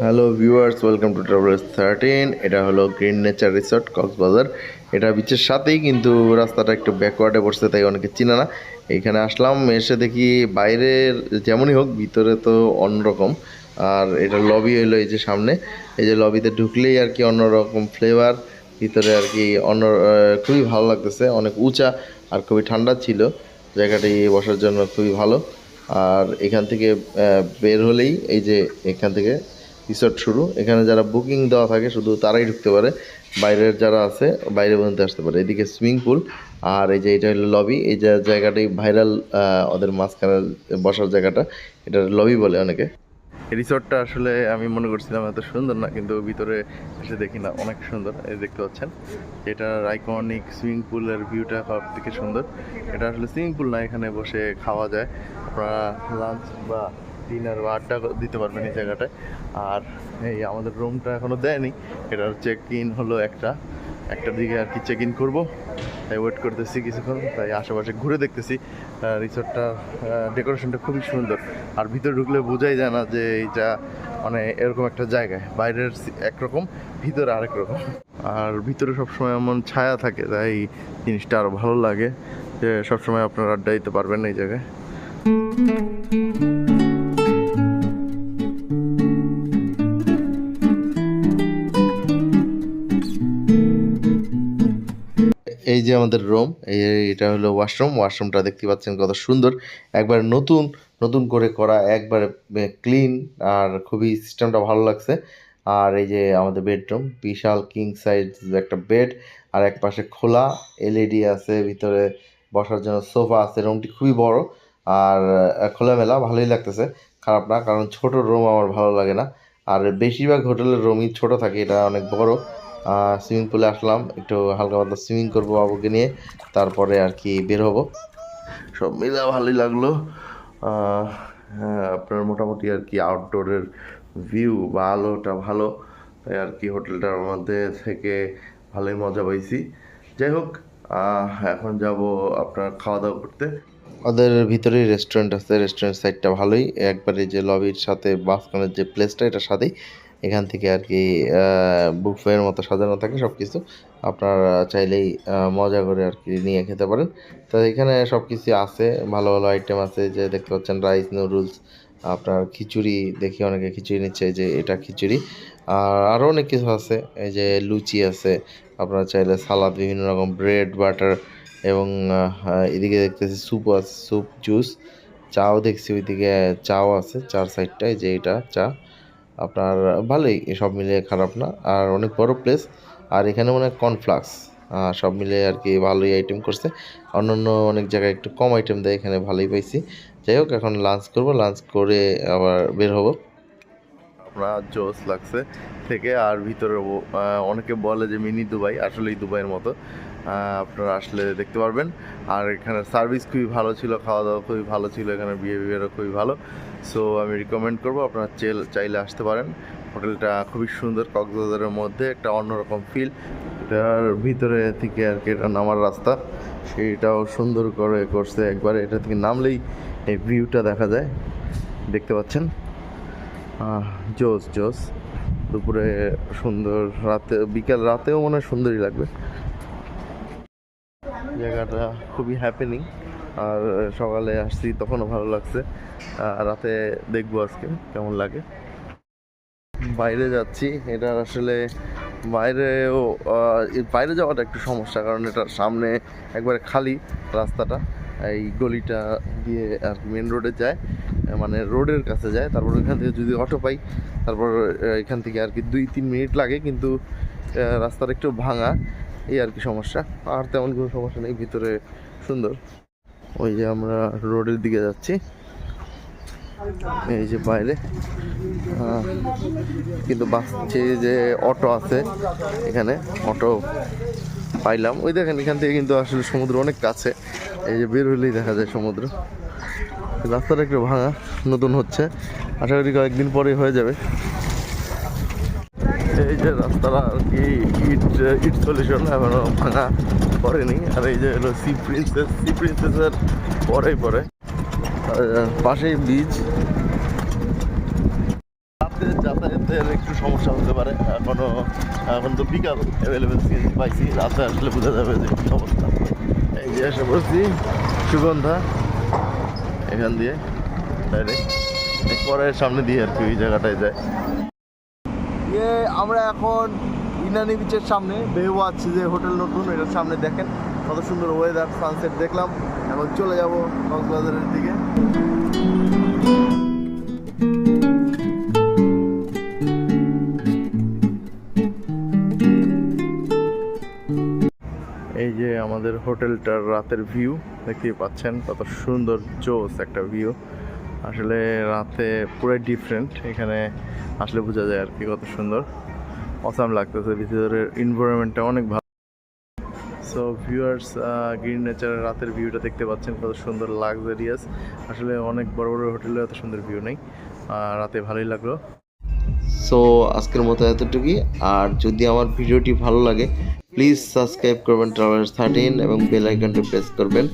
Hello viewers, welcome to travellers 13। এটা হলো green nature resort Cox's Bazar. এটা বিচের সাথেই, কিন্তু রাস্তাটা একটু ব্যাকওয়ার্ডে পড়ছে, তাই অনেকে চিনে না। এইখানে আসলাম, এসে দেখি বাইরের যেমনই হোক ভিতরে তো অন্যরকম। আর এটা লবি হলো এই যে সামনে, এই যে লবিতে ঢুকলেই আর কি অন্যরকম ফ্লেভার। ভিতরে আর কি খুবই ভালো লাগতেছে, অনেক উঁচা আর খুবই ঠান্ডা ছিল। জায়গাটি বসার জন্য খুবই ভালো। আর এখান থেকে বের হলেই এই যে এখান থেকে রিসর্ট শুরু। এখানে যারা বুকিং দেওয়া থাকে শুধু তারাই ঢুকতে পারে, বাইরের যারা আছে বাইরে পর্যন্ত আসতে পারে। এদিকে সুইমিং পুল, আর এই যে এটা হলো লবি। এই যে জায়গাটাই ভাইরাল, ওদের মাঝখানে বসার জায়গাটা, এটা লবি বলে অনেকে। এই রিসর্টটা আসলে আমি মনে করছিলাম এত সুন্দর না, কিন্তু ভিতরে এসে দেখি না অনেক সুন্দর। এই দেখতে পাচ্ছেন, এটার আইকনিক সুইমিং পুলের ভিউটা সব থেকে সুন্দর। এটা আসলে সুইমিং পুল না, এখানে বসে খাওয়া যায়, আপনারা লাঞ্চ বা ডিনার বা আড্ডা দিতে পারবেন এই জায়গাটায়। আর এই আমাদের রুমটা এখনও দেয়নি, এটার চেক ইন হলো একটার দিকে আর কি চেক ইন করবো, তাই ওয়েট করতেছি কিছুক্ষণ। তাই আশেপাশে ঘুরে দেখতেছি। রিসর্টটা ডেকোরেশনটা খুবই সুন্দর, আর ভিতরে ঢুকলে বোঝাই যায় না যে এইটা মানে এরকম একটা জায়গায়। বাইরের একরকম, ভিতরে আরেক রকম। আর ভিতরে সবসময় এমন ছায়া থাকে, তাই জিনিসটা আরও ভালো লাগে যে সবসময় আপনারা আড্ডা দিতে পারবেন এই জায়গায়। এই যে আমাদের রুম, এটা হলো ওয়াশরুমটা দেখতে পাচ্ছেন কত সুন্দর, একবার নতুন নতুন করে করা, একবারে ক্লিন, আর খুবই সিস্টেমটা ভালো লাগছে। আর এই যে আমাদের বেডরুম, বিশাল কিং সাইজ একটা বেড, আর এক পাশে খোলা এলইডি আছে, ভিতরে বসার জন্য সোফা আছে। রুমটি খুবই বড় আর খোলামেলা, ভালোই লাগতেছে, খারাপ না। কারণ ছোট রুম আমার ভালো লাগে না, আর বেশিরভাগ হোটেলের রুমই ছোট থাকে, এটা অনেক বড়। সুইমিং পুলে আসলাম, একটু হালকা পাতলা সুইমিং করবো বাবুকে নিয়ে, তারপরে আর কি বের হবো। সব মিলে ভালোই লাগলো। হ্যাঁ, আপনার মোটামুটি আর কি আউটডোরের ভিউ বা আলোটা ভালো, তাই আর কি হোটেলটার মধ্যে থেকে ভালোই মজা পাইছি। যাই হোক, এখন যাব আপনার খাওয়া দাওয়া করতে। ওদের ভিতরেই রেস্টুরেন্ট আছে, রেস্টুরেন্ট সাইডটা ভালোই, একবারে যে লবির সাথে মাঝখানের যে প্লেসটা এটার সাথেই। এখান থেকে আর কি বুফের মতো সাজানো থাকে সব কিছু, আপনারা চাইলেই মজা করে আর কি নিয়ে খেতে পারেন। তো এখানে সব কিছু আছে, ভালো ভালো আইটেম আছে, যে দেখতে পাচ্ছেন রাইস নুডলস, আপনার খিচুড়ি, দেখি অনেকে খিচুড়ি নিচ্ছে, যে এটা খিচুড়ি। আর আরও অনেক কিছু আছে, এই যে লুচি আছে, আপনারা চাইলে সালাদ, বিভিন্ন রকম ব্রেড বাটার, এবং এদিকে দেখতেছি স্যুপ আছে, স্যুপ জুস, চাও দেখছি ওইদিকে, চাও আছে চার সাইডটায়, যে এটা চা। আপনার ভালোই, সব মিলিয়ে খারাপ না, আর অনেক বড় প্লেস। আর এখানে মনে হয় কর্নফ্লাক্স, সব মিলে আর কি ভালোই আইটেম করছে। অন্যান্য অনেক জায়গায় একটু কম আইটেম দেয়, এখানে ভালোই পাইছি। যাই হোক, এখন লাঞ্চ করব, লাঞ্চ করে আবার বের হব। আপনার জোস লাগছে থেকে, আর ভিতরে অনেকে বলে যে মিনি দুবাই, আসলেই দুবাইয়ের মতো। আপনারা আসলে দেখতে পারবেন। আর এখানে সার্ভিস খুবই ভালো ছিল, খাওয়া দাওয়া খুবই ভালো ছিল, এখানে বিহেভিয়ারও খুবই ভালো। সো আমি রিকমেন্ড করবো আপনারা চাইলে আসতে পারেন। হোটেলটা খুবই সুন্দর, কক্সবাজারের মধ্যে একটা অন্যরকম ফিল। এটার ভিতরে থেকে আর কি এটা নামার রাস্তা, সেটাও সুন্দর করে করছে একবারে। এটা থেকে নামলেই এই ভিউটা দেখা যায়, দেখতে পাচ্ছেন। জোস জোস, দুপুরে সুন্দর, রাতে বিকেল রাতেও মনে হয় সুন্দরই লাগবে। জায়গাটা খুবই হ্যাপেনিং, আর সকালে আসছি তখনও ভালো লাগছে। রাতে দেখবো আজকে কেমন লাগে। বাইরে যাচ্ছি, এটার আসলে বাইরেও বাইরে যাওয়াটা একটু সমস্যা, কারণ এটার সামনে একবারে খালি রাস্তাটা, এই গলিটা দিয়ে আর মেন রোডে যায়, মানে রোডের কাছে যায়। তারপর ওইখান থেকে যদি অটো পাই, তারপর এখান থেকে আর কি 2-3 মিনিট লাগে, কিন্তু রাস্তাটা একটু ভাঙা, এই আর কি সমস্যা। আর তেমন কোনো সমস্যা নেই, ভিতরে সুন্দর। ওই যে আমরা রোডের দিকে যাচ্ছি, এই যে বাইরে, কিন্তু বাসছে যে অটো আছে, এখানে অটো পাইলাম। ওই দেখেন, এখান থেকে কিন্তু আসলে সমুদ্র অনেক কাছে, এই যে বের হইলেই দেখা যায় সমুদ্র। রাস্তাটা একটু ভাঙা, নতুন হচ্ছে, আশা করি কয়েকদিন পরেই হয়ে যাবে। এই যে রাস্তাটা আর কি ইট সলিউশন, এখনো ভাঙা পড়েনি। আর এই যে হলো সি প্রিন্সেসের পরে পাশেই বিচ। রাতে যাতায়াত যাতায়াতের একটু সমস্যা হতে পারে। এখন তো বিকাল অ্যাভেলেবেল সিএনজি পাইছি, রাতে আসলে বোঝা যাবে যে কী অবস্থা। এই যে এসে বলছি সুগন্ধা, এখান দিয়ে ডাইরেক্ট পরের সামনে দিয়ে আর কি ওই জায়গাটায় যায়। আমরা এখন ইনানি বিচের সামনে বেউ আছে যে হোটেল নতুন, এটার সামনে দেখেন কত সুন্দর ওয়েদার, সানসেট দেখলাম। এখন চলে যাব কক্সবাজারের দিকে। এই যে আমাদের হোটেলটার রাতের ভিউ দেখতেই পাচ্ছেন, কত সুন্দর জোস একটা ভিউ। আসলে রাতে পুরো ডিফারেন্ট, এখানে আসলে বোঝা যায় আর কি কত সুন্দর, অসাম লাগতেছে। ভিতরের এনভায়রনমেন্টটা অনেক ভালো। সো ভিউয়ার্স, গ্রিন নেচারের রাতের ভিউটা দেখতে পাচ্ছেন, কত সুন্দর লাক্সারিয়াস। আসলে অনেক বড় বড় হোটেলে এত সুন্দর ভিউ নেই, রাতে ভালোই লাগলো। সো আজকের মতো এতটুকুই। আর যদি আমার ভিডিওটি ভালো লাগে প্লিজ সাবস্ক্রাইব করবেন ট্রাভেলার্স 13 এবং বেল আইকনটি প্রেস করবেন।